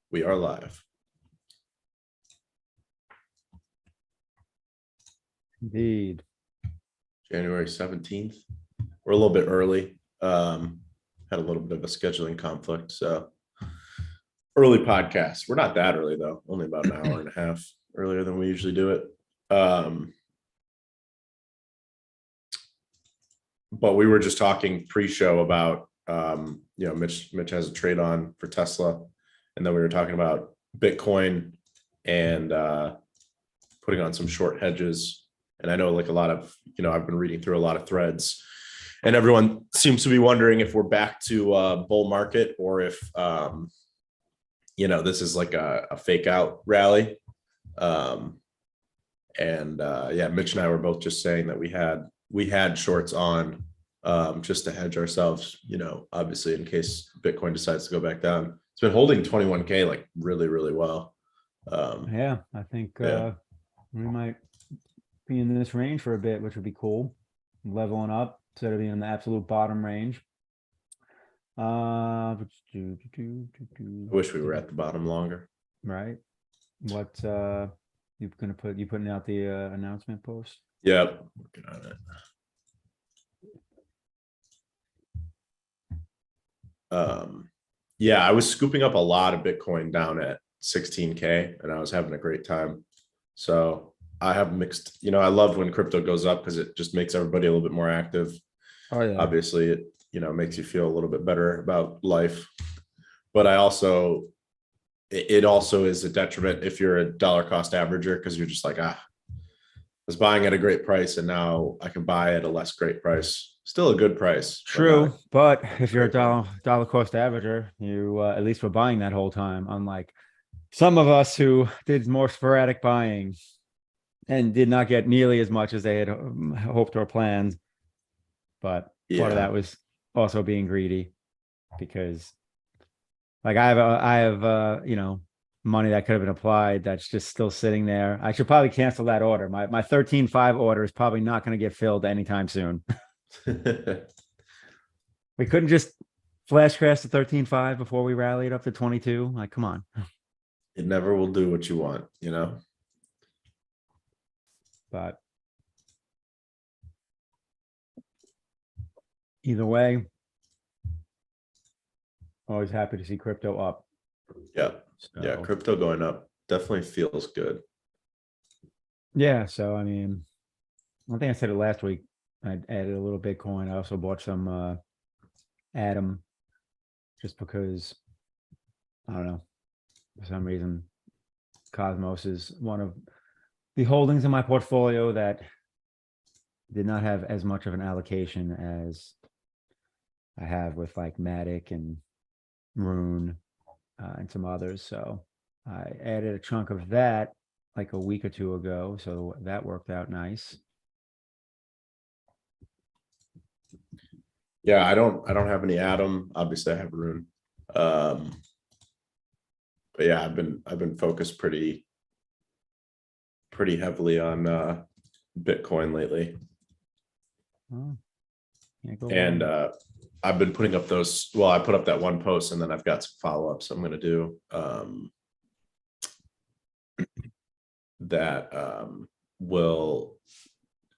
We are live. Indeed. January 17th. We're a little bit early. Had a little bit of a scheduling conflict, so early podcast. We're not that early though, only about an hour and a half earlier than we usually do it. But we were just talking pre-show about Mitch has a trade on for Tesla, and then we were talking about Bitcoin and putting on some short hedges. And I know like a lot of, I've been reading through a lot of threads, and everyone seems to be wondering if we're back to a bull market or if this is like a fake out rally. Mitch and I were both just saying that we had shorts on just to hedge ourselves, obviously in case Bitcoin decides to go back down. It's been holding 21K like really, really well. I think we might be in this range for a bit, which would be cool. Leveling up instead of being in the absolute bottom range. I wish we were at the bottom longer. Right. What you putting out the announcement post? Yep, working on it. I was scooping up a lot of Bitcoin down at 16K, and I was having a great time. So I have mixed, I love when crypto goes up because it just makes everybody a little bit more active. Oh yeah. Obviously it, makes you feel a little bit better about life. But it also is a detriment if you're a dollar cost averager, because you're just like, I was buying at a great price and now I can buy at a less great price. Still a good price. True, but if you're a dollar cost averager, you at least were buying that whole time, unlike some of us who did more sporadic buying and did not get nearly as much as they had hoped or planned. But part of that was also being greedy, because like I have money that could have been applied that's just still sitting there. I should probably cancel that order. My 13.5 order is probably not going to get filled anytime soon. We couldn't just flash crash to 13.5 before we rallied up to 22. Like, come on. It never will do what you want, But either way, always happy to see crypto up. Yeah. Yeah. Crypto going up definitely feels good. Yeah. So, I mean, I think I said it last week. I added a little Bitcoin. I also bought some Atom just because, I don't know, for some reason, Cosmos is one of the holdings in my portfolio that did not have as much of an allocation as I have with like Matic and Rune and some others. So I added a chunk of that like a week or two ago. So that worked out nice. Yeah, I don't have any Atom. Obviously I have Rune. But yeah, I've been focused pretty heavily on Bitcoin lately. And I've been putting up those. Well, I put up that one post and then I've got some follow-ups I'm going to do that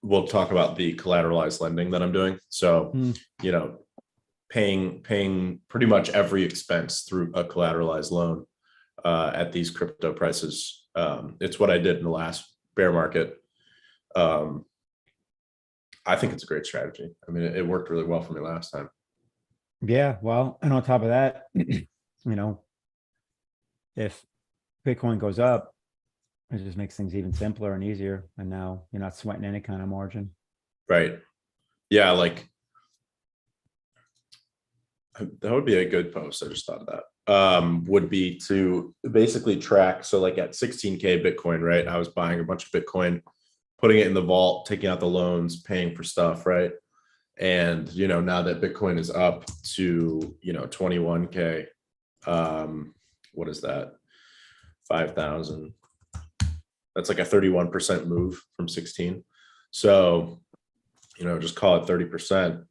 we'll talk about the collateralized lending that I'm doing. So, paying pretty much every expense through a collateralized loan at these crypto prices. It's what I did in the last bear market. I think it's a great strategy. I mean, it worked really well for me last time. Yeah, well, and on top of that, if Bitcoin goes up, it just makes things even simpler and easier. And now you're not sweating any kind of margin. Right. Yeah, like that would be a good post. I just thought of that. Would be to basically track. So like at 16K Bitcoin, right? I was buying a bunch of Bitcoin, putting it in the vault, taking out the loans, paying for stuff, right? And now that Bitcoin is up to 21K, what is that? 5,000. That's like a 31% move from 16. So, just call it 30%.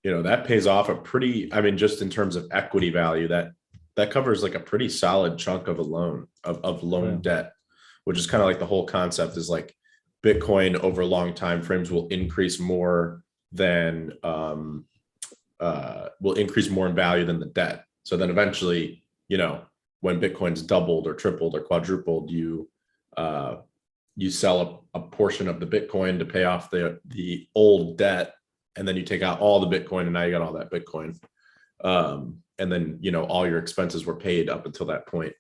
That pays off a pretty, I mean, just in terms of equity value, that that covers like a pretty solid chunk of a loan of loan Yeah. debt, which is kind of like the whole concept is like Bitcoin over long time frames will increase more than will increase more in value than the debt. So then eventually, when Bitcoin's doubled or tripled or quadrupled, you sell a portion of the Bitcoin to pay off the old debt, and then you take out all the Bitcoin, and now you got all that Bitcoin. And then all your expenses were paid up until that point,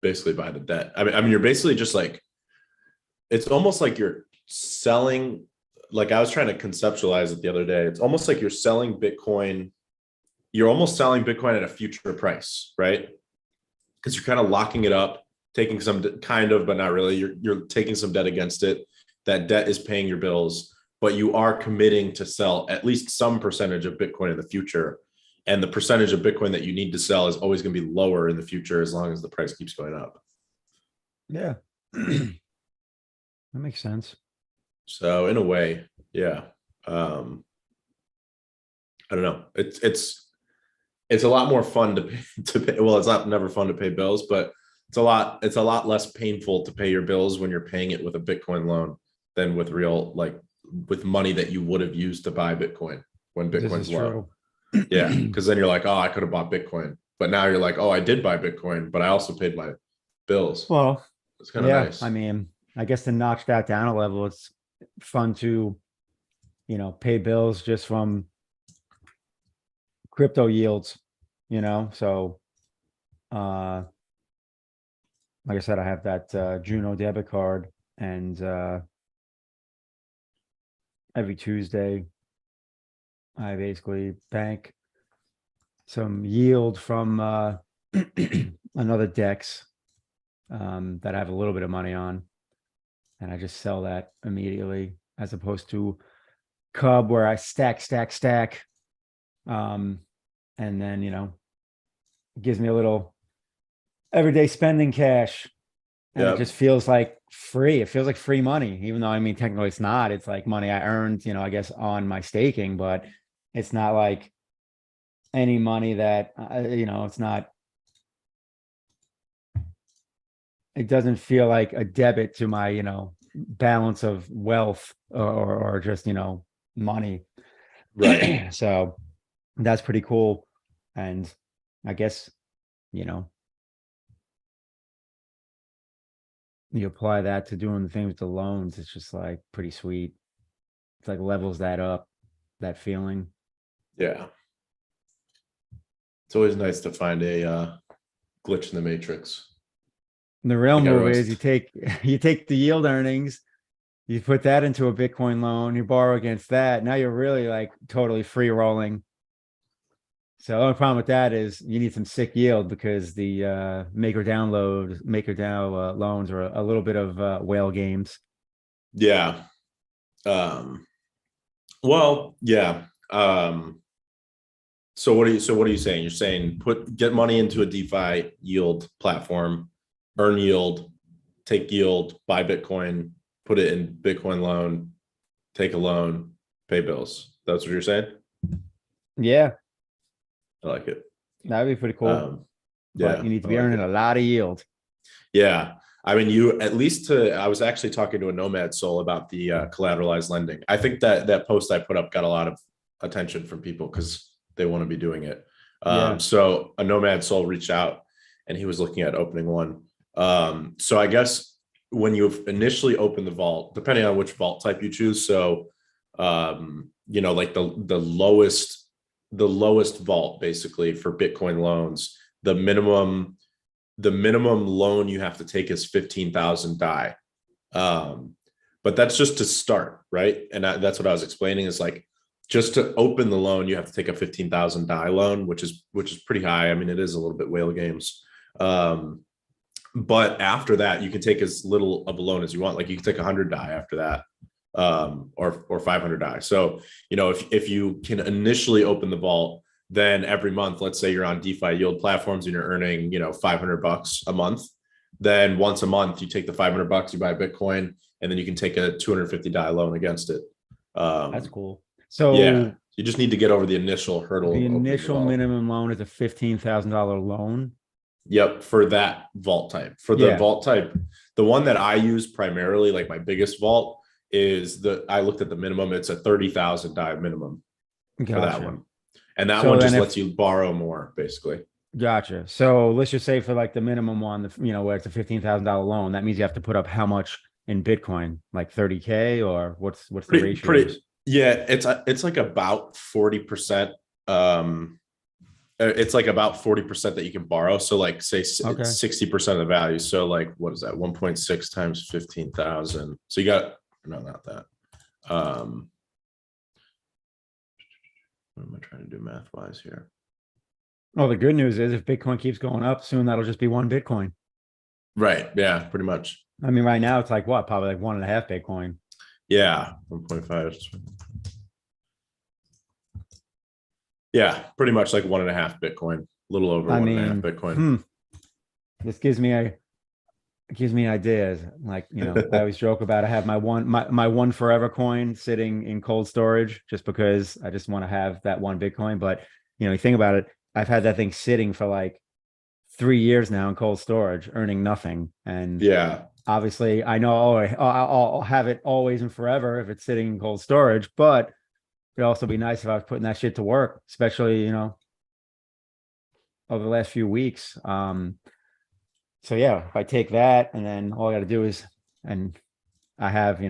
basically by the debt. I mean, you're basically just like, it's almost like you're selling. Like I was trying to conceptualize it the other day. It's almost like you're selling Bitcoin. You're almost selling Bitcoin at a future price, right? Because you're kind of locking it up, taking some kind of, but not really. You're taking some debt against it. That debt is paying your bills, but you are committing to sell at least some percentage of Bitcoin in the future. And the percentage of Bitcoin that you need to sell is always going to be lower in the future as long as the price keeps going up. Yeah. That makes sense. So in a way, yeah. I don't know. It's a lot more fun to pay. Well, it's not never fun to pay bills, but it's a lot less painful to pay your bills when you're paying it with a Bitcoin loan than with with money that you would have used to buy Bitcoin when Bitcoin's low. Yeah, because then you're like, oh, I could have bought Bitcoin, but now you're like, oh, I did buy Bitcoin, but I also paid my bills. Well, it's kind of nice. I mean, I guess to notch that down a level, it's fun to, pay bills just from crypto yields, so, like I said, I have that, Juno debit card, and, every Tuesday I basically bank some yield from, another DEX, that I have a little bit of money on, and I just sell that immediately, as opposed to Cub where I stack. And then, it gives me a little everyday spending cash. And Yeah. it just feels like free. It feels like free money, even though, I mean, technically it's not. It's like money I earned, I guess on my staking, but it's not like any money that, it's not, it doesn't feel like a debit to my, balance of wealth or just, money. Right. So that's pretty cool. And I guess, you apply that to doing the thing with the loans, it's just like pretty sweet. It's like levels that up, that feeling. Yeah. It's always nice to find a glitch in the matrix. And the real Like move is everyone's- you take the yield earnings, you put that into a Bitcoin loan, you borrow against that. Now you're really like totally free rolling. So the only problem with that is you need some sick yield, because the maker down loans are a little bit of whale games. Yeah. Well, yeah. So what are you saying? You're saying get money into a DeFi yield platform, earn yield, take yield, buy Bitcoin, put it in Bitcoin loan, take a loan, pay bills. That's what you're saying? Yeah, I like it. that'd be pretty cool. Yeah, But you need to I be like earning it. a lot of yield. Yeah. I mean, I was actually talking to a Nomad Soul about the collateralized lending. I think that post I put up got a lot of attention from people because they want to be doing it. Yeah. So a Nomad Soul reached out and he was looking at opening one. So I guess when you initially open the vault, depending on which vault type you choose. So, like the lowest vault basically for Bitcoin loans, the minimum loan you have to take is 15,000 DAI. But that's just to start, right? And that's what I was explaining is like, just to open the loan, you have to take a 15,000 DAI loan, which is pretty high. I mean, it is a little bit whale games. But after that, you can take as little of a loan as you want. Like you can take 100 DAI after that, or 500 DAI. So, if you can initially open the vault, then every month, let's say you're on DeFi yield platforms and you're earning, $500 a month. Then once a month, you take the $500, you buy Bitcoin, and then you can take a 250 DAI loan against it. That's cool. So Yeah. You just need to get over the initial hurdle. The of opening the initial vault. minimum loan is a $15,000 loan. Yep, for that vault type. For the Yeah. vault type, the one that I use primarily, like my biggest vault, is I looked at the minimum. It's a 30,000 die minimum for that Gotcha. one, and that So one then just if- lets you borrow more, basically. Gotcha. So let's just say for like the minimum one, where it's a $15,000 loan, that means you have to put up how much in Bitcoin, like 30K, or what's the ratio? Yeah, it's like about 40%. It's like about 40% that you can borrow. So like say Okay. 60% of the value. So like what is that? 1.6 times 15,000. So you got no, not that. What am I trying to do math wise here? Well, the good news is if Bitcoin keeps going up, soon that'll just be one Bitcoin. Right. Yeah, pretty much. I mean, right now it's like what? Probably like 1.5 Bitcoin. Yeah, 1.5. Yeah, pretty much like 1.5 Bitcoin, a little over I 1.5 mean, Bitcoin. This gives me ideas. Like, I always joke about I have my one forever coin sitting in cold storage just because I just want to have that one Bitcoin. But you think about it, I've had that thing sitting for like 3 years now in cold storage, earning nothing. And Yeah. obviously I know I'll have it always and forever if it's sitting in cold storage, but it'd also be nice if I was putting that shit to work, especially, over the last few weeks. So yeah, if I take that and then all I got to do is, and I have,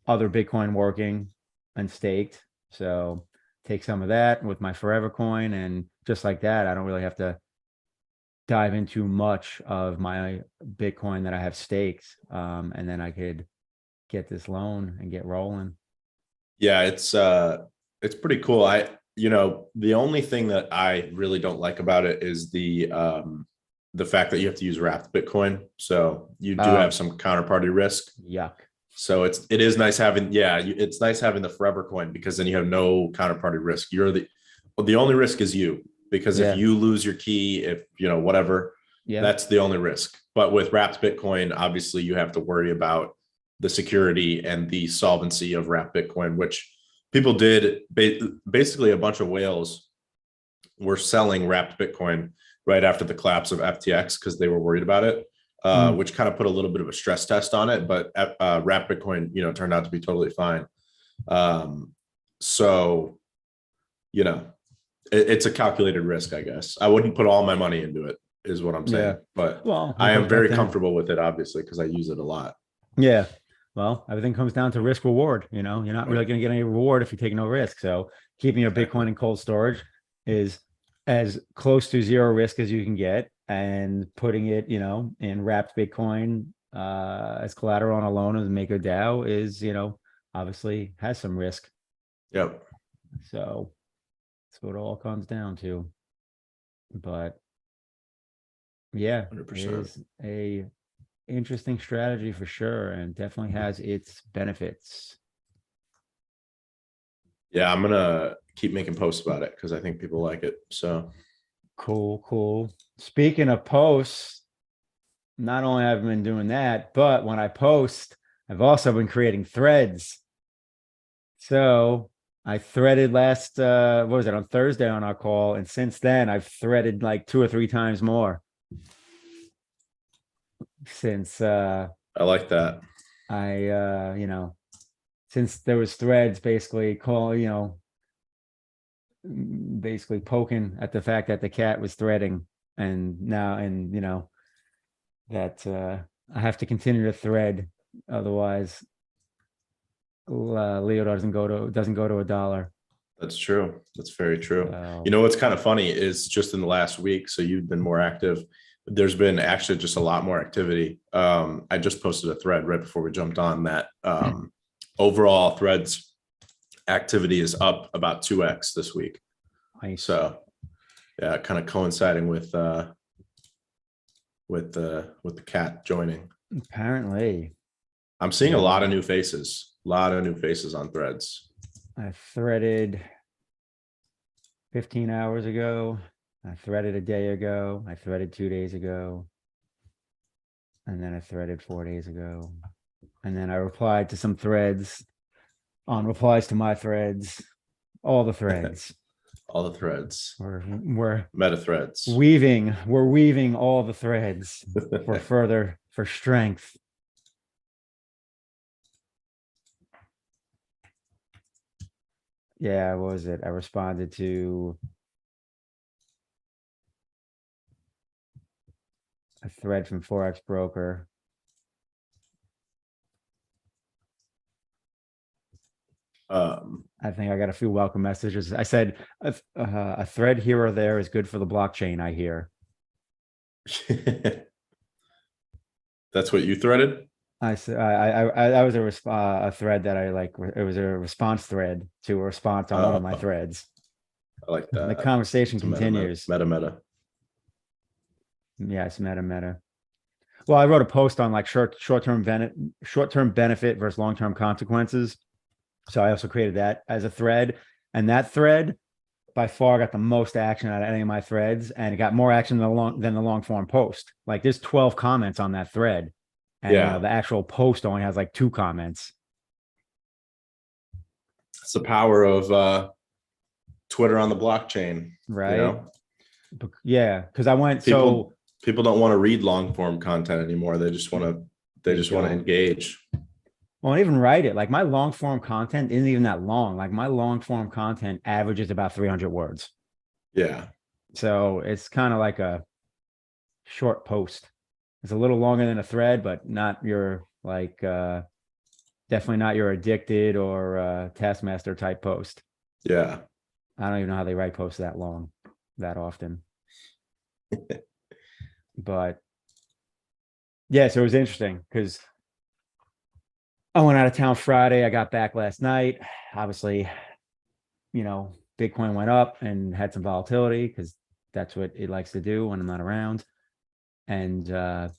other Bitcoin working and staked. So take some of that with my forever coin, and just like that, I don't really have to dive into much of my Bitcoin that I have staked. And then I could get this loan and get rolling. Yeah, it's pretty cool. The only thing that I really don't like about it is the fact that you have to use wrapped Bitcoin. So you do have some counterparty risk. Yuck. So it is nice having, it's nice having the forever coin because then you have no counterparty risk. The only risk is you, because if you lose your key, if whatever, that's the only risk. But with wrapped Bitcoin, obviously you have to worry about the security and the solvency of wrapped Bitcoin, which people did. Basically, a bunch of whales were selling wrapped Bitcoin right after the collapse of FTX because they were worried about it, which kind of put a little bit of a stress test on it. But wrapped Bitcoin, turned out to be totally fine. So, it's a calculated risk, I guess. I wouldn't put all my money into it, is what I'm saying. But I am very comfortable with it, obviously, because I use it a lot. Yeah. Well, everything comes down to risk reward. You're not really going to get any reward if you take no risk. So keeping your Bitcoin in cold storage is as close to zero risk as you can get, and putting it, in wrapped Bitcoin as collateral on a loan as make a DAO is, obviously has some risk. Yep. So that's what it all comes down to. But yeah, 100%. it is a interesting strategy for sure, and definitely has its benefits. Yeah, I'm gonna keep making posts about it because I think people like it. So Cool. Speaking of posts, not only have I been doing that, but when I post, I've also been creating threads. So I threaded last what was it, on Thursday on our call, and since then I've threaded like 2 or 3 times more. Since I like that. Since there was threads basically basically poking at the fact that the cat was threading, and now that I have to continue to thread, otherwise Leo doesn't go to $1. That's true. That's very true. What's kind of funny is just in the last week, so you've been more active. There's been actually just a lot more activity. I just posted a thread right before we jumped on that. Overall threads activity is up about 2x this week. Nice. So yeah, kind of coinciding with the cat joining. Apparently. I'm seeing a lot of new faces. A lot of new faces on threads. I threaded 15 hours ago. I threaded a day ago. I threaded 2 days ago. And then I threaded 4 days ago. And then I replied to some threads on replies to my threads. all the threads. All the threads. We're Meta threads. we're weaving all the threads for strength. Yeah, what was it? I responded to a thread from Forex Broker. I think I got a few welcome messages. I said a thread here or there is good for the blockchain, I hear. That's what you threaded? I said I was a thread that I like. It was a response thread to a response on one of my threads. I like that. The conversation It's continues. meta. Yeah, it's meta. Well, I wrote a post on like short-term benefit versus long-term consequences. So I also created that as a thread, and that thread by far got the most action out of any of my threads, and it got more action than the long form post. Like there's 12 comments on that thread, and you know, the actual post only has like 2 comments. It's the power of Twitter on the blockchain, right? You know? Yeah, because I went people don't want to read long form content anymore. They just want to engage. Well, even write it. Like my long form content isn't even that long. Like my long form content averages about 300 words. Yeah. So it's kind of like a short post. It's a little longer than a thread, but not your like definitely not your addicted or taskmaster type post. Yeah. I don't even know how they write posts that long, that often. But yeah, so it was interesting because I went out of town Friday. I got back last night. Obviously, you know, Bitcoin went up and had some volatility because that's what it likes to do when I'm not around. And I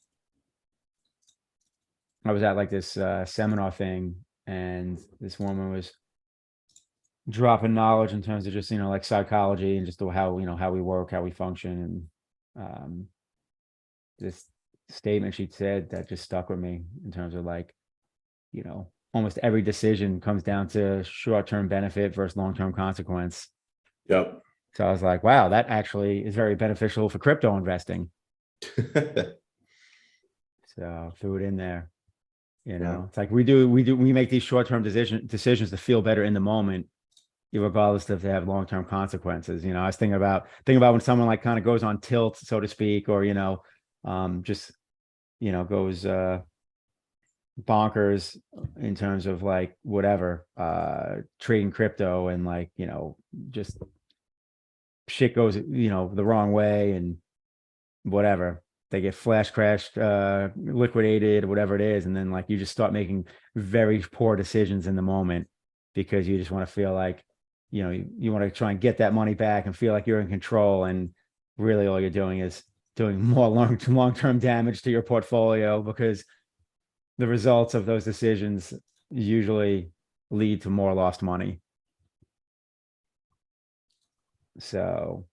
was at like this seminar thing, and this woman was dropping knowledge in terms of just, you know, like psychology and just how, you know, how we work, how we function. And this statement she said that just stuck with me in terms of like, you know, almost every decision comes down to short-term benefit versus long-term consequence. Yep. So I was like, wow, that actually is very beneficial for crypto investing. So threw it in there. You know, It's like we make these short-term decisions to feel better in the moment, regardless if they have long-term consequences. You know, I was thinking about when someone like kind of goes on tilt, so to speak, or, you know, just, you know, goes bonkers in terms of like whatever, trading crypto, and like, you know, just shit goes, you know, the wrong way and whatever. They get flash crashed, liquidated, whatever it is. And then like you just start making very poor decisions in the moment because you just want to feel like, you know, you want to try and get that money back and feel like you're in control. And really all you're doing is doing more long-term damage to your portfolio, because the results of those decisions usually lead to more lost money. So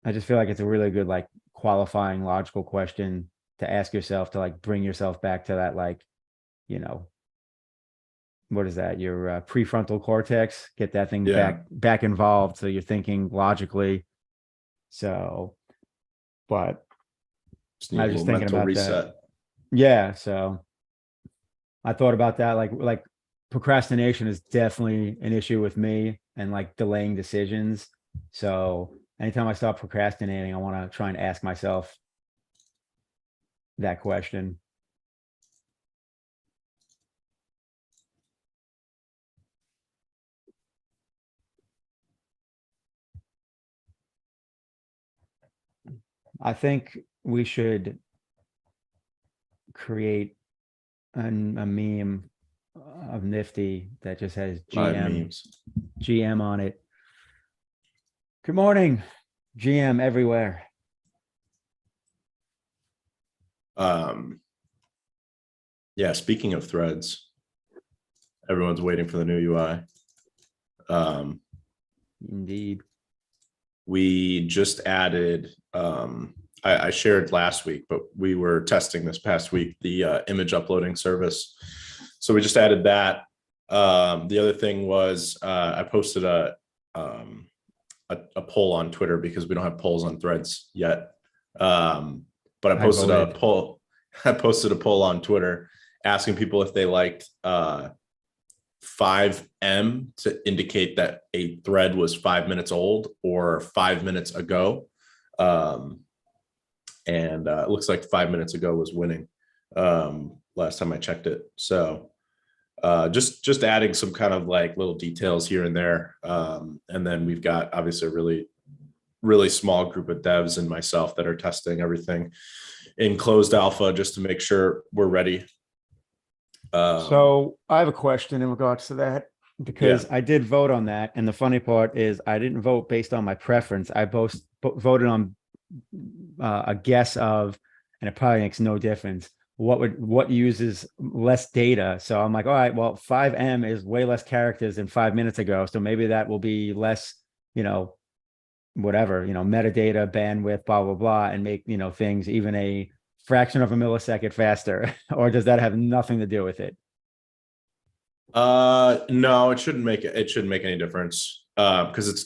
I just feel like it's a really good, like, qualifying logical question to ask yourself, to like bring yourself back to that, like, you know, what is that? Your prefrontal cortex, get that thing back involved. So you're thinking logically. So, but I was just thinking about that. Yeah. So I thought about that. Like procrastination is definitely an issue with me, and like delaying decisions. So anytime I stop procrastinating, I want to try and ask myself that question. I think we should create a meme of Nifty that just has GM on it. Good morning, GM everywhere. Yeah, speaking of threads, everyone's waiting for the new UI. Indeed. We just added, I shared last week, but we were testing this past week, the image uploading service. So we just added that. The other thing was I posted a poll on Twitter because we don't have polls on Threads yet. But I posted a voted. poll. I posted a poll on Twitter asking people if they liked 5M to indicate that a thread was 5 minutes old or 5 minutes ago. And it looks like 5 minutes ago was winning last time I checked it. So just adding some kind of like little details here and there. And then we've got obviously a really small group of devs and myself that are testing everything in closed alpha just to make sure we're ready. So I have a question in regards to that, because I did vote on that. And the funny part is I didn't vote based on my preference. I both voted on a guess of, and it probably makes no difference, what uses less data. So I'm like, all right, well, 5M is way less characters than 5 minutes ago. So maybe that will be less, whatever, metadata, bandwidth, blah, blah, blah, and make, things even a fraction of a millisecond faster. Or does that have nothing to do with it? No, it shouldn't make any difference. Because it's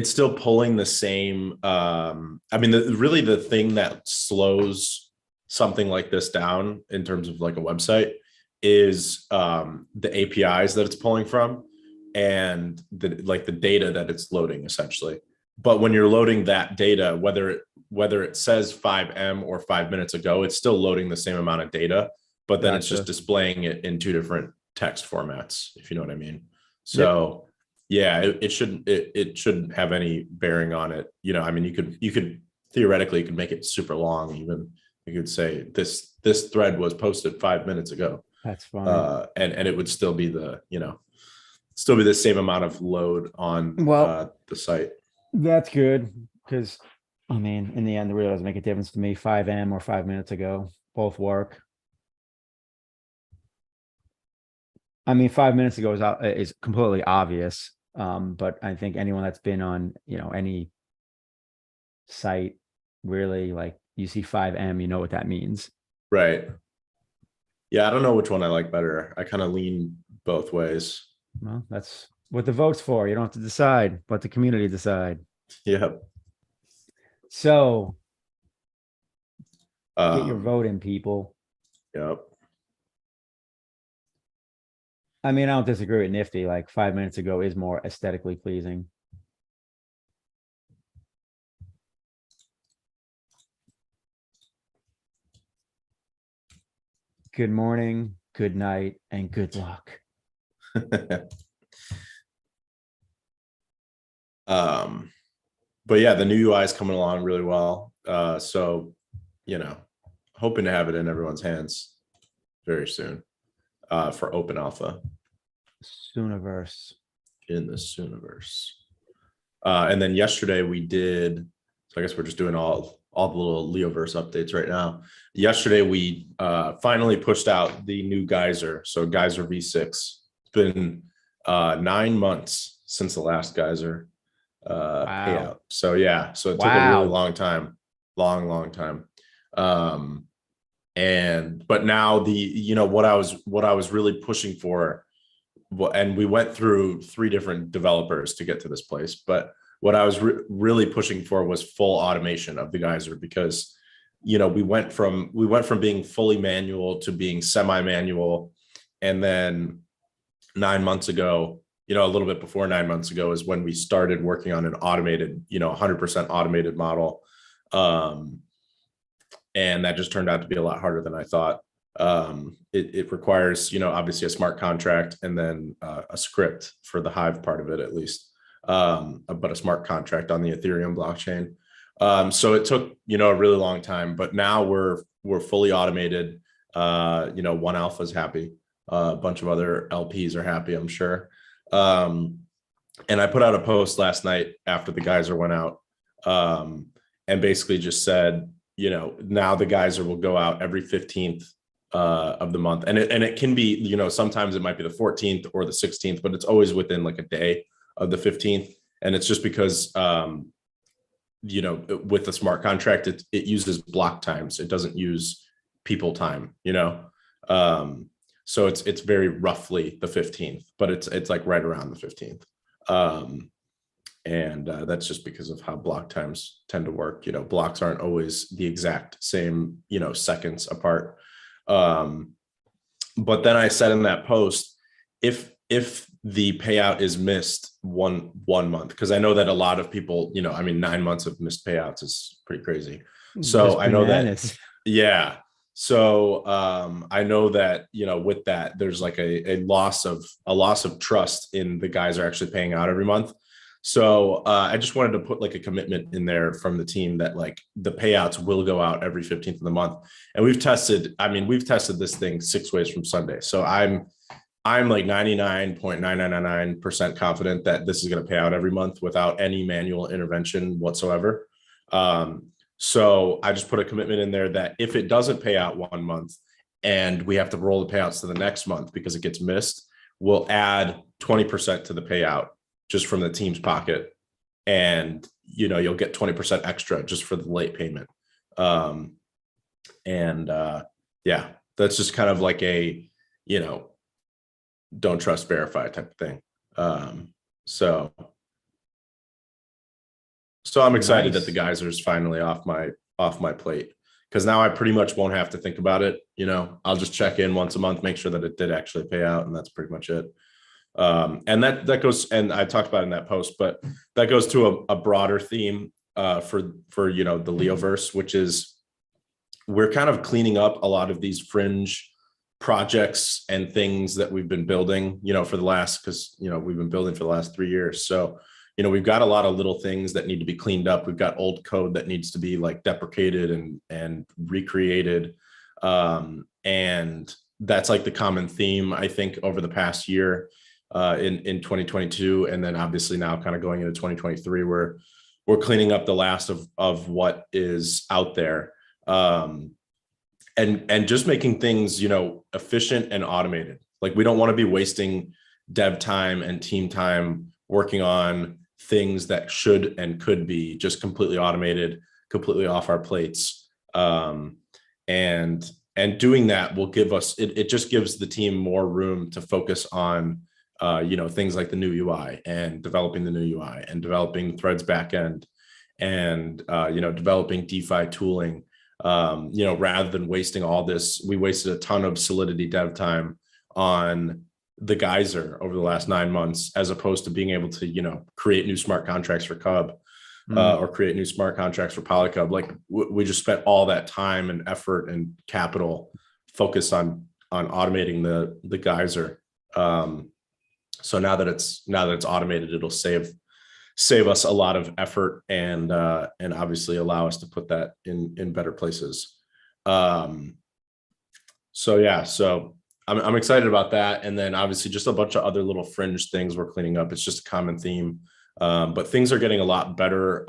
still pulling the same. I mean, really the thing that slows something like this down in terms of like a website is the APIs that it's pulling from and the data that it's loading essentially. But when you're loading that data, whether it says 5M or 5 minutes ago, it's still loading the same amount of data, but then it's just displaying it in two different text formats, if you know what I mean. So yeah, it shouldn't have any bearing on it. I mean, you could theoretically make it super long. Even you could say this thread was posted 5 minutes ago. That's fine. And it would still be the same amount of load on the site. That's good, because I mean, in the end, it really doesn't make a difference to me. 5M or 5 minutes ago, both work. I mean, 5 minutes ago is completely obvious. But I think anyone that's been on, any site, really, like, you see 5M, you know what that means. Right. Yeah, I don't know which one I like better. I kind of lean both ways. Well, that's what the vote's for. You don't have to decide, let the community decide. Yep. So get your vote in, people. Yep. I mean, I don't disagree with Nifty. Like 5 minutes ago is more aesthetically pleasing. Good morning, good night, and good luck. But yeah, the new UI is coming along really well. So, hoping to have it in everyone's hands very soon for open alpha. Sooniverse. In the Sooniverse. And then yesterday we did, so I guess we're just doing all the little LeoVerse updates right now. Yesterday we finally pushed out the new Geyser. So Geyser V6. It's been 9 months since the last Geyser payout. So yeah, so it took a really long time, long time. But now what I was really pushing for, and we went through 3 different developers to get to this place, but what I was really pushing for was full automation of the Geyser, because we went from being fully manual to being semi-manual, and then 9 months ago, a little bit before 9 months ago, is when we started working on an automated, 100% automated model. And that just turned out to be a lot harder than I thought. It requires, obviously a smart contract and then a script for the Hive part of it, at least, but a smart contract on the Ethereum blockchain. So it took, a really long time, but now we're fully automated. One alpha is happy. A bunch of other LPs are happy, I'm sure. And I put out a post last night after the Geyser went out, and basically just said, now the Geyser will go out every 15th of the month. And it can be, sometimes it might be the 14th or the 16th, but it's always within like a day of the 15th. And it's just because, with the smart contract, it uses block times. It doesn't use people time, So it's very roughly the 15th, but it's like right around the 15th. And that's just because of how block times tend to work. You know, blocks aren't always the exact same, you know, seconds apart. But then I said in that post, if the payout is missed one month, because I know that a lot of people, you know, I mean, 9 months of missed payouts is pretty crazy. So Just I know bananas. that, yeah. So I know that, you know, with that, there's like a loss of trust in the guys are actually paying out every month. So I just wanted to put like a commitment in there from the team that like the payouts will go out every 15th of the month. And we've tested this thing 6 ways from Sunday. So I'm like 99.9999% confident that this is going to pay out every month without any manual intervention whatsoever. So I just put a commitment in there that if it doesn't pay out 1 month and we have to roll the payouts to the next month because it gets missed, we'll add 20% to the payout just from the team's pocket. And, you know, you'll get 20% extra just for the late payment. Yeah, that's just kind of like a, you know, don't trust, verify type of thing. So I'm excited that the geyser's finally off my plate, because now I pretty much won't have to think about it. You know, I'll just check in once a month, make sure that it did actually pay out, and that's pretty much it. And that goes, and I talked about it in that post, but that goes to a broader theme for you know, the LeoVerse, which is we're kind of cleaning up a lot of these fringe projects and things that we've been building, you know, because you know, we've been building for the last 3 years. So, you know, we've got a lot of little things that need to be cleaned up. We've got old code that needs to be like deprecated and recreated. And that's like the common theme, I think, over the past year in 2022. And then obviously now kind of going into 2023, we're cleaning up the last of what is out there. And just making things, you know, efficient and automated. Like, we don't want to be wasting dev time and team time working on things that should and could be just completely automated, completely off our plates. And doing that will give us, it just gives the team more room to focus on, you know, things like the new UI and developing the new UI and developing Threads backend and, you know, developing DeFi tooling. You know, rather than wasting all this, we wasted a ton of Solidity dev time on the geyser over the last 9 months, as opposed to being able to, you know, create new smart contracts for Cub or create new smart contracts for Polycub. Like, we just spent all that time and effort and capital focused on automating the geyser. So now that it's automated, it'll save us a lot of effort and obviously allow us to put that in better places. So yeah, so I'm excited about that. And then obviously just a bunch of other little fringe things we're cleaning up. It's just a common theme, but things are getting a lot better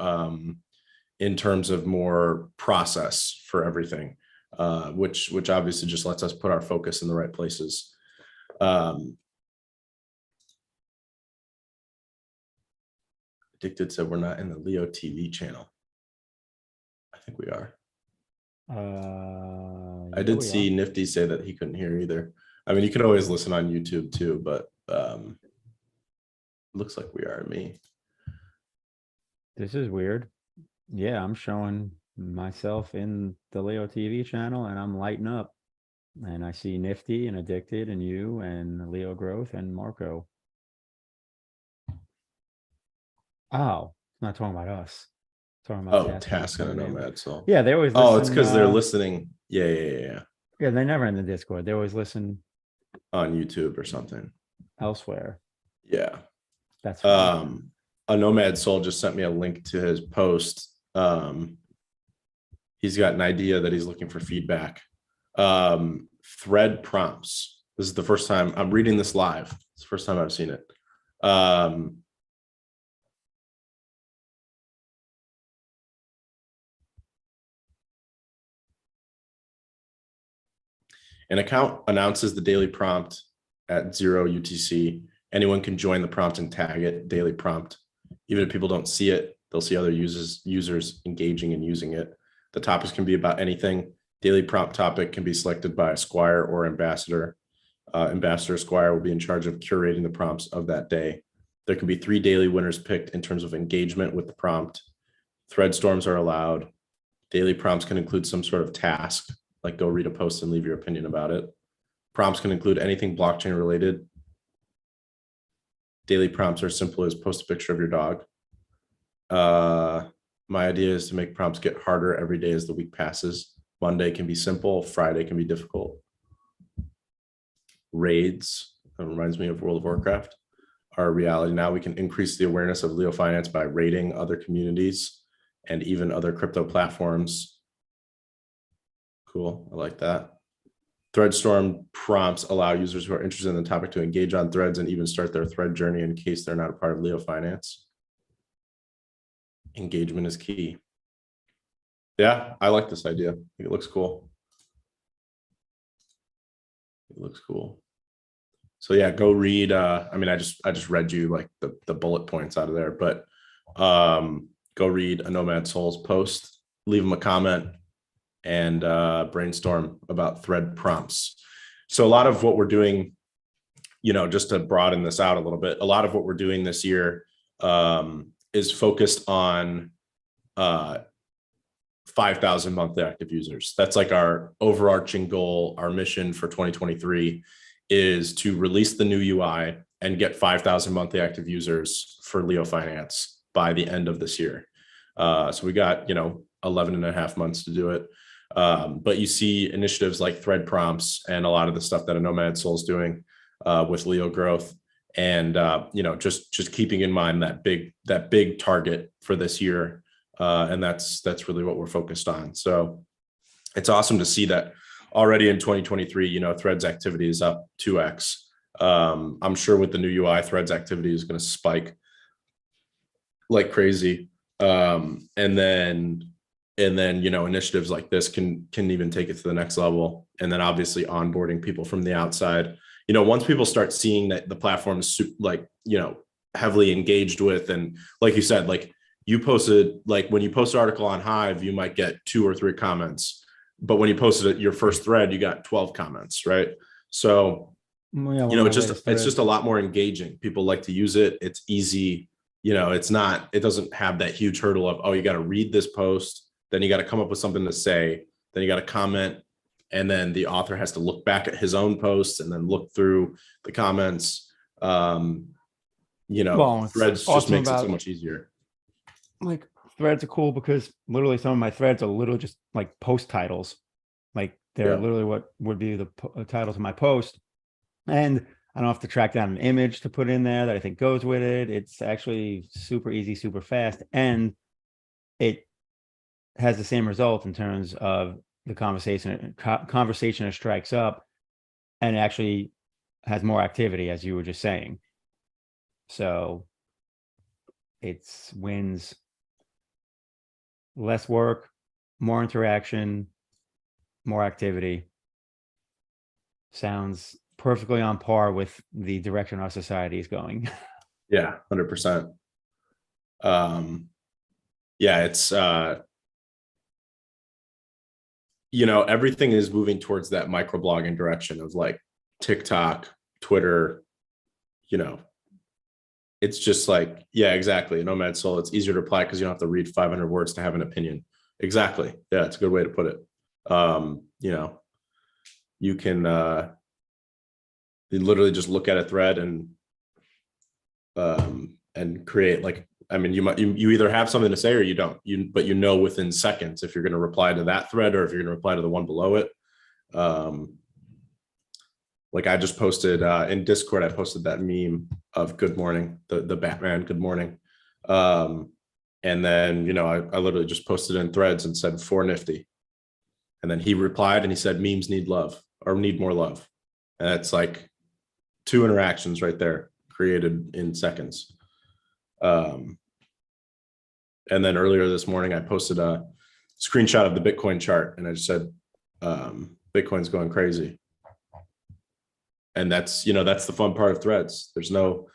in terms of more process for everything, which obviously just lets us put our focus in the right places. Addicted said we're not in the Leo TV channel. I think we are. I did see Nifty say that he couldn't hear either. I mean, you can always listen on YouTube too, but looks like we are. Me. This is weird. Yeah, I'm showing myself in the Leo TV channel and I'm lighting up. And I see Nifty and Addicted and you and Leo Growth and Marco. Oh, it's not talking about us. It's talking about Task and a Nomad Soul. Yeah, they always listen. Oh, it's because they're listening. Yeah. Yeah, they never in the Discord. They always listen on YouTube or something elsewhere. Yeah. That's a Nomad Soul just sent me a link to his post. He's got an idea that he's looking for feedback. Thread prompts. This is the first time I'm reading this live. It's the first time I've seen it. An account announces the daily prompt at 0 UTC. Anyone can join the prompt and tag it daily prompt. Even if people don't see it, they'll see other users engaging and using it. The topics can be about anything. Daily prompt topic can be selected by a squire or ambassador. Ambassador Squire will be in charge of curating the prompts of that day. There can be 3 daily winners picked in terms of engagement with the prompt. Thread storms are allowed. Daily prompts can include some sort of task, like go read a post and leave your opinion about it. Prompts can include anything blockchain related. Daily prompts are simple as post a picture of your dog. My idea is to make prompts get harder every day as the week passes. Monday can be simple, Friday can be difficult. Raids, that reminds me of World of Warcraft, are a reality now. We can increase the awareness of LeoFinance by raiding other communities and even other crypto platforms. Cool, I like that. Threadstorm prompts allow users who are interested in the topic to engage on threads and even start their thread journey in case they're not a part of LeoFinance. Engagement is key. Yeah, I like this idea. I think it looks cool. It looks cool. So yeah, go read. I mean, I just read you like the bullet points out of there, but go read a Nomad Souls post, leave them a comment, and brainstorm about thread prompts. So a lot of what we're doing, you know, just to broaden this out a little bit, a lot of what we're doing this year is focused on 5,000 monthly active users. That's like our overarching goal. Our mission for 2023 is to release the new UI and get 5,000 monthly active users for LeoFinance by the end of this year. So we got, you know, 11 and a half months to do it. But you see initiatives like thread prompts and a lot of the stuff that a Nomad Soul is doing with Leo Growth. And, you know, just keeping in mind that big target for this year. And that's really what we're focused on. So it's awesome to see that already in 2023, you know, threads activity is up 2x. I'm sure with the new UI, threads activity is going to spike like crazy. And then, you know, initiatives like this can even take it to the next level. And then obviously onboarding people from the outside. You know, once people start seeing that the platform is like, you know, heavily engaged with, and like you said, like you posted, like when you post an article on Hive, you might get 2 or 3 comments, but when you posted your first thread, you got 12 comments, right? So, Yeah, you know, it's just a lot more engaging. People like to use it. It's easy. You know, it doesn't have that huge hurdle of, oh, you got to read this post, then you got to come up with something to say, then you got to comment, and then the author has to look back at his own posts and then look through the comments. You know, Well, threads just makes it so much easier. Like threads are cool because literally some of my threads are literally just like post titles. Like they're literally what would be the title to my post. And I don't have to track down an image to put in there that I think goes with it. It's actually super easy, super fast. And it has the same result in terms of the conversation that strikes up and actually has more activity, as you were just saying. So it's wins. Less work, more interaction, more activity. Sounds perfectly on par with the direction our society is going. Yeah, 100%. Yeah, it's you know, everything is moving towards that microblogging direction of like TikTok, Twitter, you know. It's just like, yeah, exactly. Nomad Soul, it's easier to reply because you don't have to read 500 words to have an opinion. Exactly. Yeah, it's a good way to put it. You know, you can you literally just look at a thread and create, like, I mean, you either have something to say or you don't. But you know within seconds if you're going to reply to that thread or if you're going to reply to the one below it. Like I just posted in Discord, I posted that meme of good morning, the Batman good morning. And then, you know, I literally just posted in threads and said 4 nifty. And then he replied and he said memes need love or need more love. And it's like 2 interactions right there created in seconds. And then earlier this morning, I posted a screenshot of the Bitcoin chart and I just said, Bitcoin's going crazy. And that's, you know, that's the fun part of threads. There's no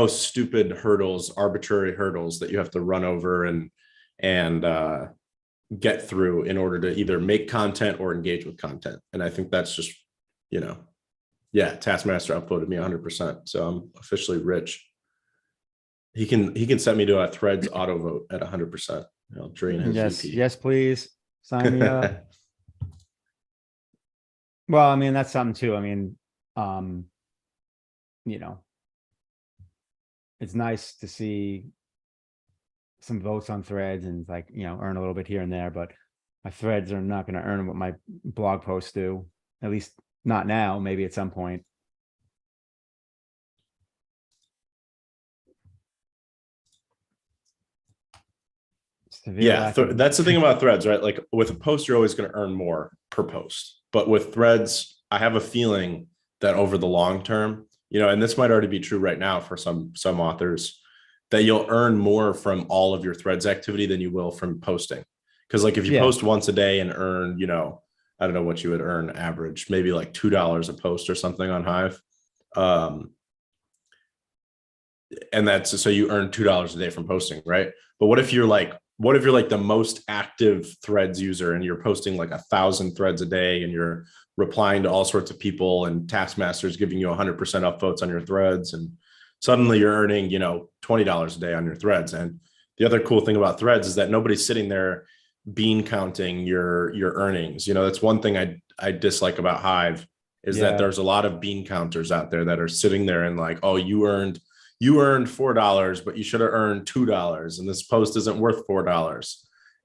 stupid hurdles, arbitrary hurdles that you have to run over and get through in order to either make content or engage with content. And I think that's just you know, yeah, Taskmaster upvoted me 100%. So I'm officially rich. He can set me to a Threads auto vote at 100%. I'll drain his Yes, VP. yes, please sign me up. Well, I mean, that's something too. I mean, you know, it's nice to see some votes on Threads and like, you know, earn a little bit here and there, but my threads are not going to earn what my blog posts do, at least not now, maybe at some point. Severe Yeah, lack of- that's the thing about Threads, right? Like with a post, you're always going to earn more per post. But with Threads, I have a feeling that over the long term, you know, and this might already be true right now for some authors, that you'll earn more from all of your Threads activity than you will from posting. Because like if you Yeah. post once a day and earn, you know, I don't know what you would earn average, maybe like $2 a post or something on Hive. And that's so you earn $2 a day from posting, right? But what if you're like the most active Threads user and you're posting like 1,000 threads a day and you're replying to all sorts of people and Taskmaster's giving you 100% upvotes on your threads, and suddenly you're earning, you know, $20 a day on your threads. And the other cool thing about Threads is that nobody's sitting there bean counting your earnings. You know, that's one thing I dislike about Hive is that there's a lot of bean counters out there that are sitting there and like, oh, you earned $4, but you should have earned $2, and this post isn't worth $4.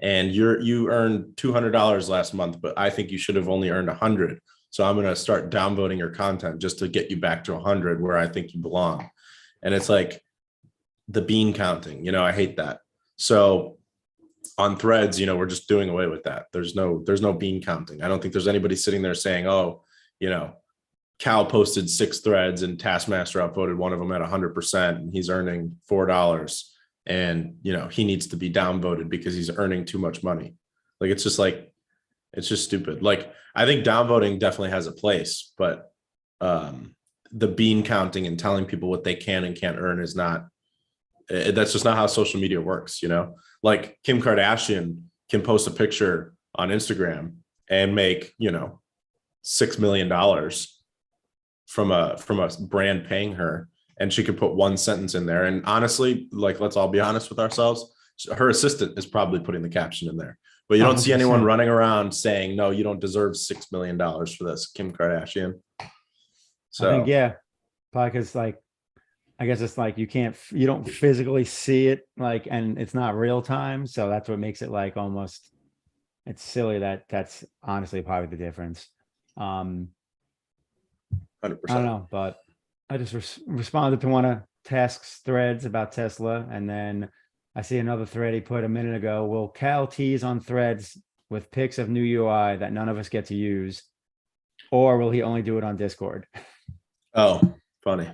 And you earned $200 last month, but I think you should have only earned 100. So I'm going to start downvoting your content just to get you back to 100 where I think you belong. And it's like the bean counting, you know, I hate that. So on Threads, you know, we're just doing away with that. There's no bean counting. I don't think there's anybody sitting there saying, oh, you know, Cal posted 6 threads and Taskmaster upvoted one of them at 100% and he's earning $4, and you know he needs to be downvoted because he's earning too much money. Like it's just stupid. Like I think downvoting definitely has a place, but the bean counting and telling people what they can and can't earn is not, that's just not how social media works, you know. Like Kim Kardashian can post a picture on Instagram and make, you know, $6 million from a brand paying her, and she could put one sentence in there. And honestly, like, let's all be honest with ourselves, her assistant is probably putting the caption in there, but you don't see anyone 100%. running around saying, no, you don't deserve $6 million for this, Kim Kardashian. So I think, yeah, probably because like, I guess it's like you don't physically see it, like, and it's not real time. So that's what makes it like almost, it's silly that's honestly probably the difference. 100%. I don't know, but I just responded to one of Task's threads about Tesla, and then I see another thread he put a minute ago. Will Cal tease on Threads with pics of new UI that none of us get to use, or will he only do it on Discord? Oh, funny.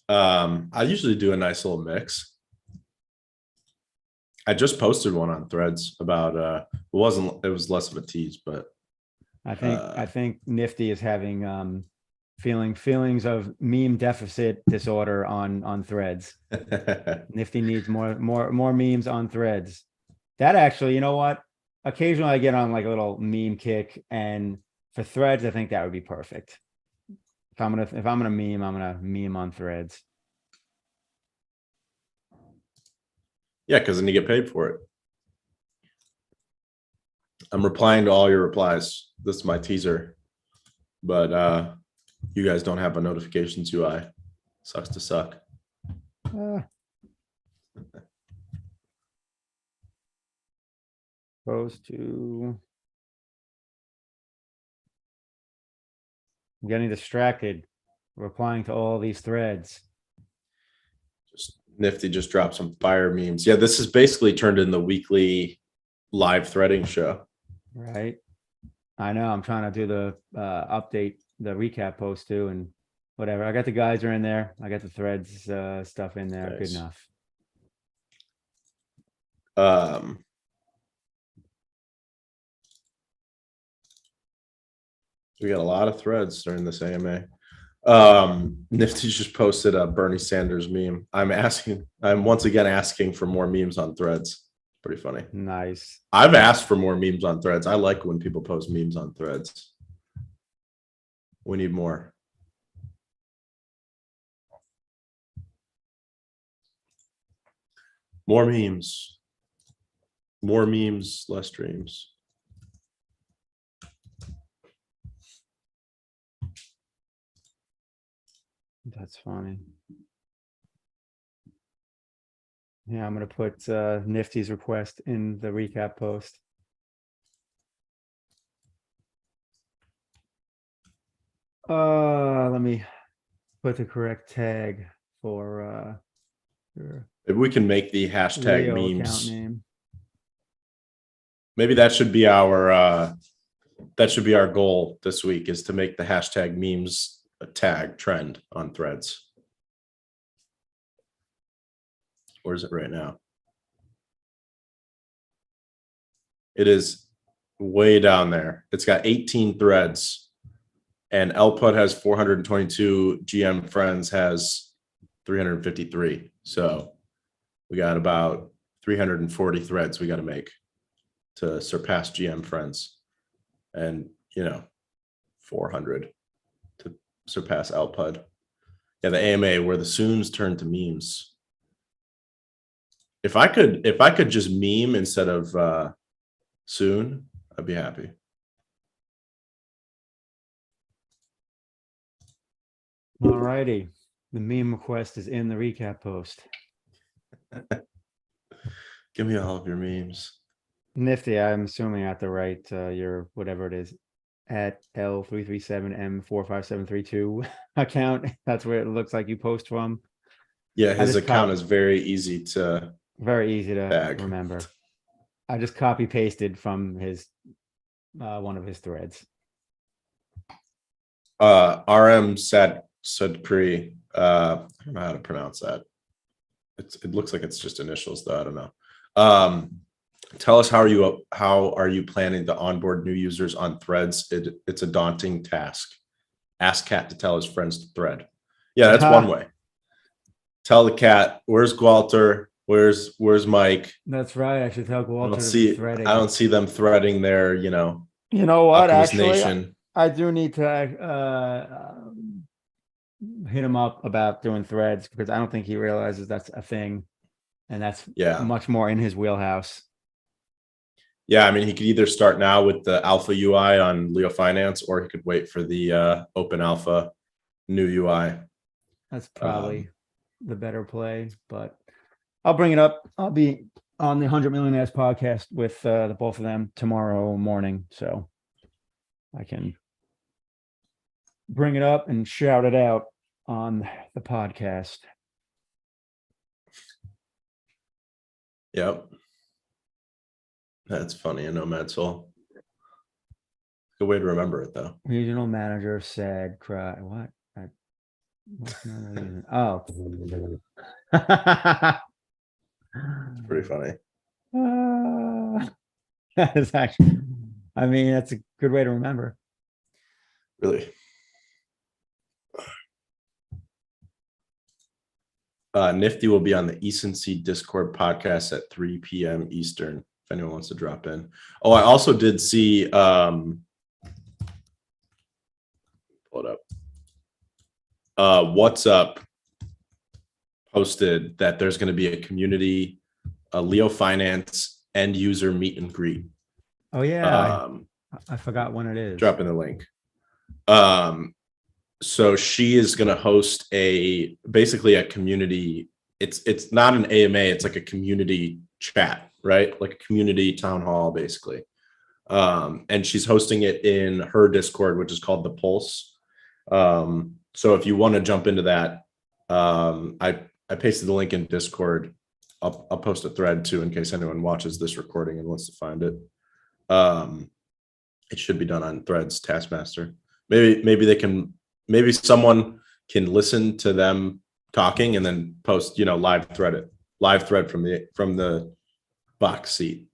I usually do a nice little mix. I just posted one on Threads about it was less of a tease, but I think Nifty is having feelings of meme deficit disorder on Threads. Nifty needs more memes on Threads. That actually, you know what? Occasionally I get on like a little meme kick, and for Threads, I think that would be perfect. If I'm gonna meme, I'm gonna meme on Threads. yeah, because then you get paid for it. I'm replying to all your replies. This is my teaser, but you guys don't have a notifications UI. Sucks to suck. Supposed to. I'm getting distracted, replying to all these threads. Just Nifty just dropped some fire memes. Yeah, this is basically turned in the weekly live threading show. Right. I know. I'm trying to do the update, the recap post too, and whatever. I got the guys are in there. I got the threads stuff in there. Nice. Good enough. We got a lot of threads during this AMA. Nifty just posted a Bernie Sanders meme. I'm once again asking for more memes on Threads. Pretty funny. Nice. I've asked for more memes on Threads. I like when people post memes on Threads. We need more. More memes. More memes, less streams. That's funny. Yeah, I'm gonna put Nifty's request in the recap post. Let me put the correct tag for your Maybe we can make the hashtag Leo account memes. name. Maybe that should be our goal this week, is to make the hashtag memes a tag trend on Threads. Where is it right now? It is way down there. It's got 18 threads, and Lput has 422. GM Friends has 353. So we got about 340 threads we got to make to surpass GM Friends, and 400 to surpass Lpud. Yeah, the AMA where the soons turn to memes. If I could just meme instead of soon, I'd be happy. All righty. The meme request is in the recap post. Give me all of your memes. Nifty, I'm assuming at the right, your whatever it is, at L337M45732 account. That's where it looks like you post from. Yeah, his just account is very easy to Very easy to tag. remember. I just copy pasted from his one of his threads. RM Sadkri. I don't know how to pronounce that. It looks like it's just initials though. I don't know. Tell us how are you planning to onboard new users on Threads? It's a daunting task. Ask Cat to tell his friends to thread. Yeah, that's one way. Tell the cat, where's Gwalter? Where's Mike? That's right. I should tell Walter to I be threading. don't see them threading their, You know what? Optimus Actually, Nation. I do need to hit him up about doing threads, because I don't think he realizes that's a thing, and that's much more in his wheelhouse. Yeah, I mean, he could either start now with the alpha UI on LeoFinance, or he could wait for the open alpha new UI. That's probably the better play, but I'll bring it up. I'll be on the 100 Millionaires podcast with the both of them tomorrow morning, so I can bring it up and shout it out on the podcast. Yep. That's funny. I know Mad Soul. Good way to remember it though. Regional manager said, "Cry what? Oh, Pretty funny. that is actually. I mean, that's a good way to remember. Really. Nifty will be on the ESNC Discord podcast at 3 p.m. Eastern. If anyone wants to drop in. Oh, I also did see. Pull it up. What's Up posted that there's going to be a community, a LeoFinance end user meet and greet. Oh yeah, I forgot when it is. Drop in the link. So she is going to host basically a community. It's not an AMA. It's like a community chat, right? Like a community town hall, basically. And she's hosting it in her Discord, which is called The Pulse. So if you want to jump into that, I pasted the link in Discord. I'll post a thread too, in case anyone watches this recording and wants to find it. It should be done on Threads Taskmaster. Maybe someone can listen to them talking and then post, live thread from the box seat.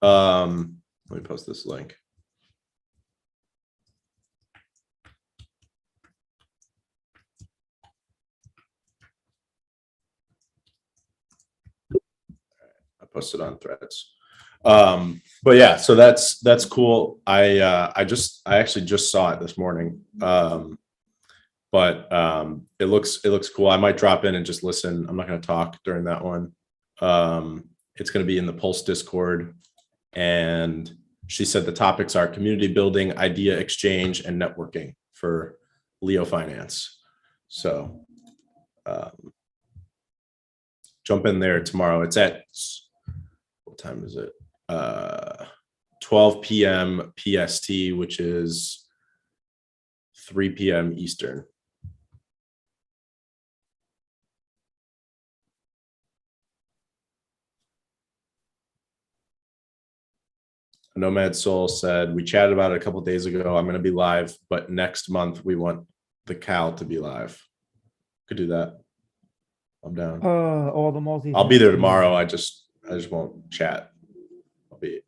Let me post this link. I posted on Threads. But yeah, so that's cool. I actually just saw it this morning. But it looks cool. I might drop in and just listen. I'm not going to talk during that one. It's going to be in the Pulse Discord, and she said the topics are community building, idea exchange, and networking for LeoFinance. So jump in there tomorrow. It's at, what time is it? 12 p.m. PST, which is 3 p.m. Eastern. Nomad Soul said, we chatted about it a couple days ago. I'm going to be live, but next month we want the Cal to be live. Could do that. I'm down. All the multi. I'll be there tomorrow. I just won't chat.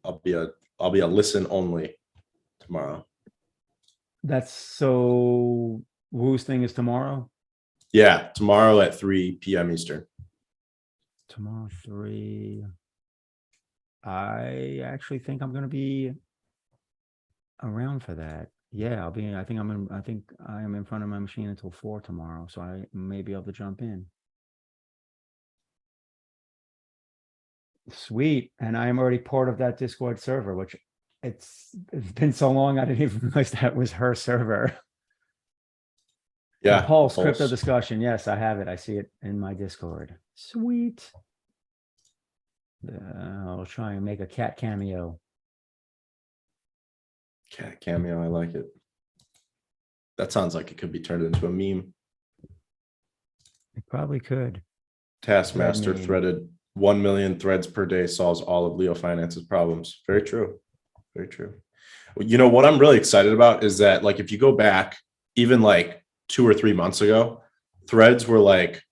I'll be a listen only tomorrow. That's so Wu's thing is tomorrow. Yeah, tomorrow at 3 p.m. Eastern. Tomorrow 3. I actually think I'm going to be around for that. Yeah, I'll be. I think I am in front of my machine until 4 tomorrow, so I may be able to jump in. Sweet, and I am already part of that Discord server, which it's been so long I didn't even realize that was her server. Yeah, The Pulse crypto discussion. Yes, I have it. I see it in my Discord. Sweet. I'll try and make a cat cameo. Cat cameo, I like it. That sounds like it could be turned into a meme. It probably could. Taskmaster threaded 1 million threads per day solves all of LeoFinance's problems. Very true. Very true. You know what I'm really excited about is that, like, if you go back even like 2 or 3 months ago, threads were like,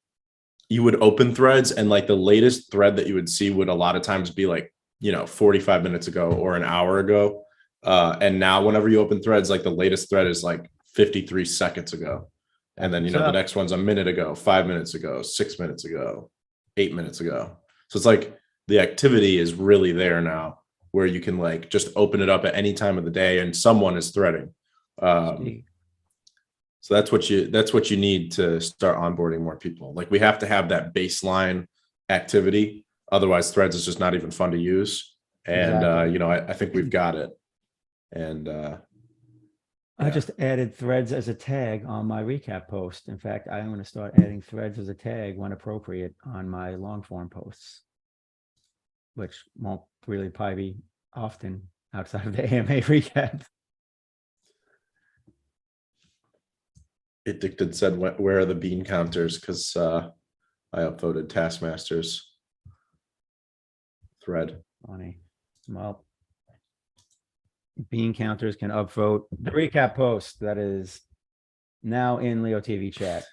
you would open threads and like the latest thread that you would see would a lot of times be like, 45 minutes ago or an hour ago. And now whenever you open threads, like the latest thread is like 53 seconds ago. And then, the next one's a minute ago, 5 minutes ago, 6 minutes ago, 8 minutes ago. So it's like the activity is really there now where you can like just open it up at any time of the day and someone is threading. So that's what you need to start onboarding more people. Like we have to have that baseline activity. Otherwise threads is just not even fun to use. And, Exactly. I think we've got it. And, I just added threads as a tag on my recap post. In fact, I'm going to start adding threads as a tag when appropriate on my long form posts, which won't really probably be often outside of the AMA recap. Addicted said, where are the bean counters? Because I upvoted Taskmaster's thread. Funny. Well, bean counters can upvote the recap post that is now in Leo TV chat.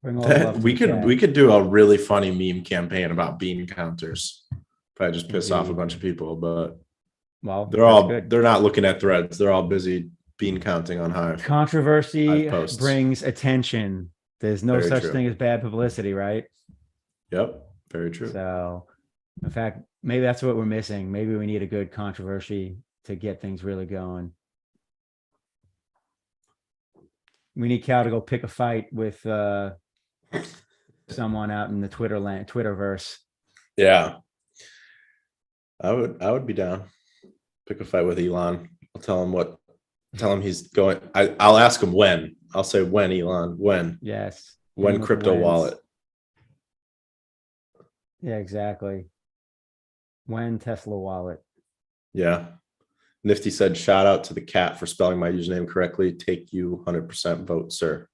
Bring all the love to we the chat. could do a really funny meme campaign about bean counters. Probably just piss off a bunch of people, but well, they're not looking at threads. They're all busy bean counting on Hive. Controversy brings attention. There's no such thing as bad publicity, right? Yep, very true. So, in fact, maybe that's what we're missing. Maybe we need a good controversy to get things really going. We need Cal to go pick a fight with someone out in the Twitterverse. Yeah, I would be down. Pick a fight with Elon. I'll tell him he's going. I'll ask him when. I'll say when, Elon. When? Yes. When crypto wallet? Yeah, exactly. When Tesla wallet? Yeah. Nifty said, shout out to the cat for spelling my username correctly. Take you 100% vote, sir.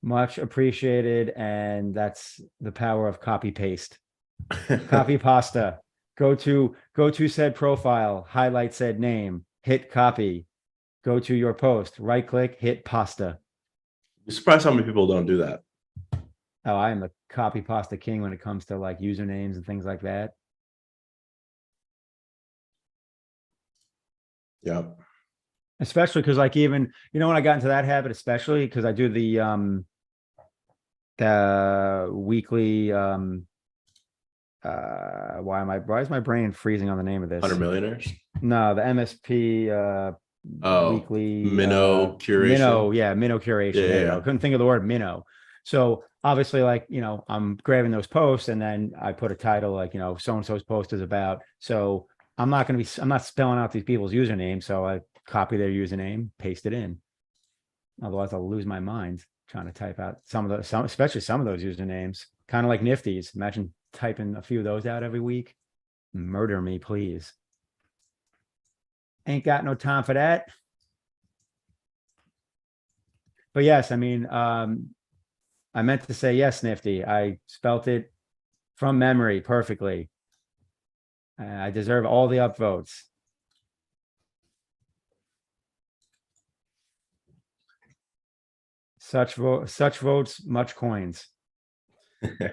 Much appreciated. And that's the power of copy paste. Copy pasta. Go to said profile, highlight said name, hit copy, go to your post, right click, hit pasta. You're surprised how many people don't do that. Oh, I am the copy pasta king when it comes to like usernames and things like that. Yeah. Especially because like even, when I got into that habit, especially because I do the weekly Why is my brain freezing on the name of this? 100 millionaires. No, the MSP Oh, weekly minnow curation. minnow, yeah, minnow curation. Yeah, There you yeah. go. Couldn't think of the word minnow. So obviously, like, I'm grabbing those posts and then I put a title like, so and so's post is about. So I'm not spelling out these people's username. So I copy their username, paste it in. Otherwise, I'll lose my mind trying to type out especially some of those usernames. Kind of like Nifty's. Imagine typing a few of those out every week. Murder me, please. Ain't got no time for that. But yes, I mean, I meant to say yes, Nifty. I spelt it from memory perfectly. I deserve all the upvotes. Such votes, much coins. Can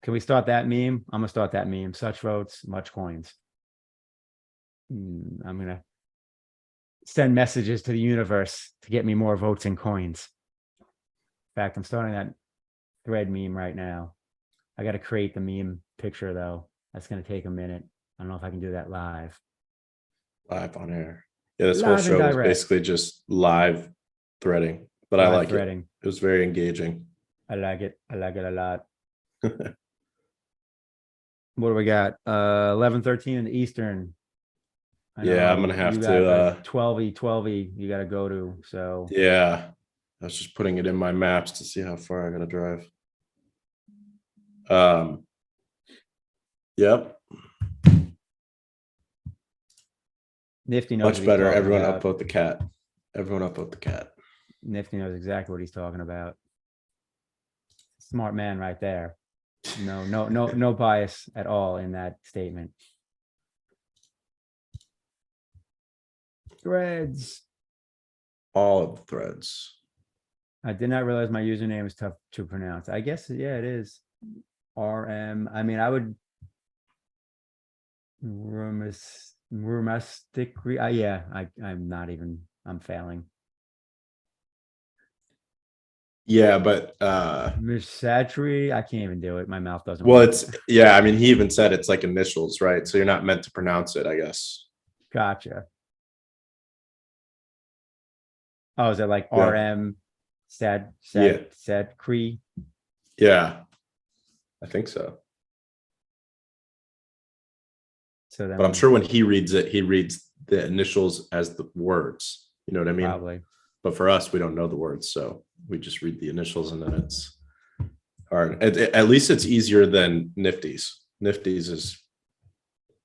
we start that meme? I'm gonna start that meme. Such votes, much coins. I'm gonna send messages to the universe to get me more votes and coins. In fact, I'm starting that thread meme right now. I got to create the meme picture though. That's going to take a minute. I don't know if I can do that live. Live on air. Yeah, this whole Live and show was direct. basically just live threading, but I Live like threading. it. It was very engaging. I like it. I like it a lot. What do we got? 11:13 in the Eastern. Yeah, I'm gonna have you to got 12 you got to go to. So yeah. I was just putting it in my maps to see how far I gotta drive. Yep. Nifty knows Much what he's better. talking Everyone about. upvote the cat. Everyone upvote the cat. Nifty knows exactly what he's talking about. Smart man right there. No bias at all in that statement. Threads. All of the threads. I did not realize my username is tough to pronounce. I guess, yeah, it is. RM. I mean, I would. Rumastic. Yeah, I'm not even. I'm failing. Yeah, but Misatri. I can't even do it. My mouth doesn't well, work. it's yeah. I mean, he even said it's like initials, right? So you're not meant to pronounce it, I guess. Gotcha. Oh, is it like Yeah. RM? Yeah. Cree. Yeah, I think so. So then, But I'm sure when he reads it, he reads the initials as the words. You know what I mean? probably. But for us, we don't know the words, so we just read the initials, and then it's hard. At least it's easier than Nifty's. Nifty's is.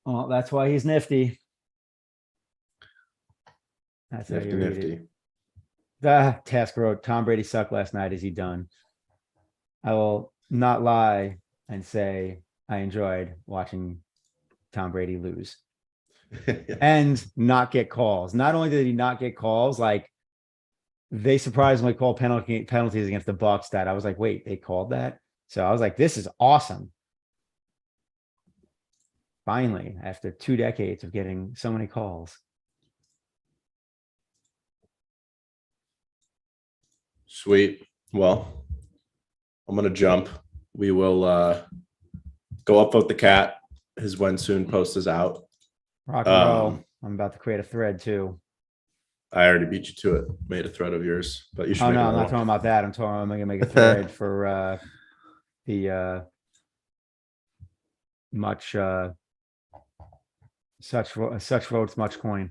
Oh, that's why he's nifty. That's how you read Nifty. it. The task wrote, Tom Brady sucked last night. Is he done? I will not lie and say I enjoyed watching Tom Brady lose and not get calls. Not only did he not get calls, like they surprisingly called penalties against the Bucs that I was like, wait, they called that? So I was like, this is awesome. Finally, after 2 decades of getting so many calls. Sweet. Well, I'm gonna jump. We will go upvote the cat. His when soon post is out. Rock and roll. I'm about to create a thread too. I already beat you to it. Made a thread of yours, but you should. Oh no, I'm not talking about that. I'm gonna make a thread for the much such votes, much coin.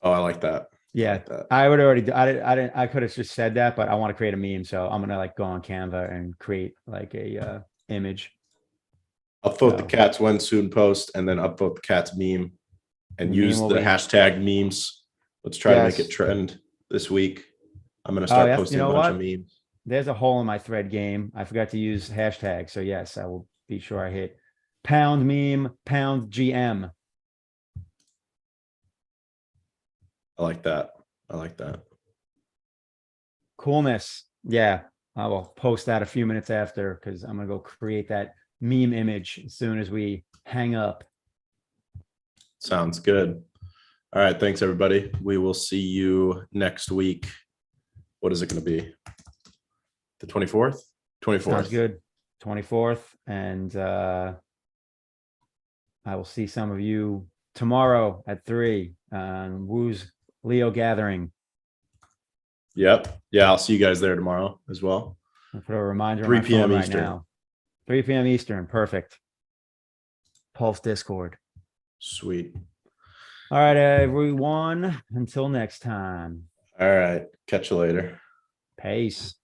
Oh, I like that. Yeah, I like that. I would already. I could have just said that, but I want to create a meme, so I'm gonna like go on Canva and create like a image. Upvote the cat's when soon post, and then upvote the cat's meme, and use the hashtag memes. Let's try to make it trend this week. I'm gonna start posting a bunch of memes. There's a hole in my thread game. I forgot to use hashtag, so yes, I will be sure I hit pound meme, pound GM. I like that. I like that. Coolness. Yeah, I will post that a few minutes after because I'm gonna go create that meme image as soon as we hang up. Sounds good. All right. Thanks, everybody. We will see you next week. What is it going to be? The 24th? 24th. Sounds good. 24th, and I will see some of you tomorrow at 3 on Woo's Leo Gathering. Yep. Yeah, I'll see you guys there tomorrow as well. I'll put a reminder on 3 my phone p.m. right Eastern. now. 3 p.m. Eastern. Perfect. Pulse Discord. Sweet. All right, everyone. Until next time. All right. Catch you later. Peace.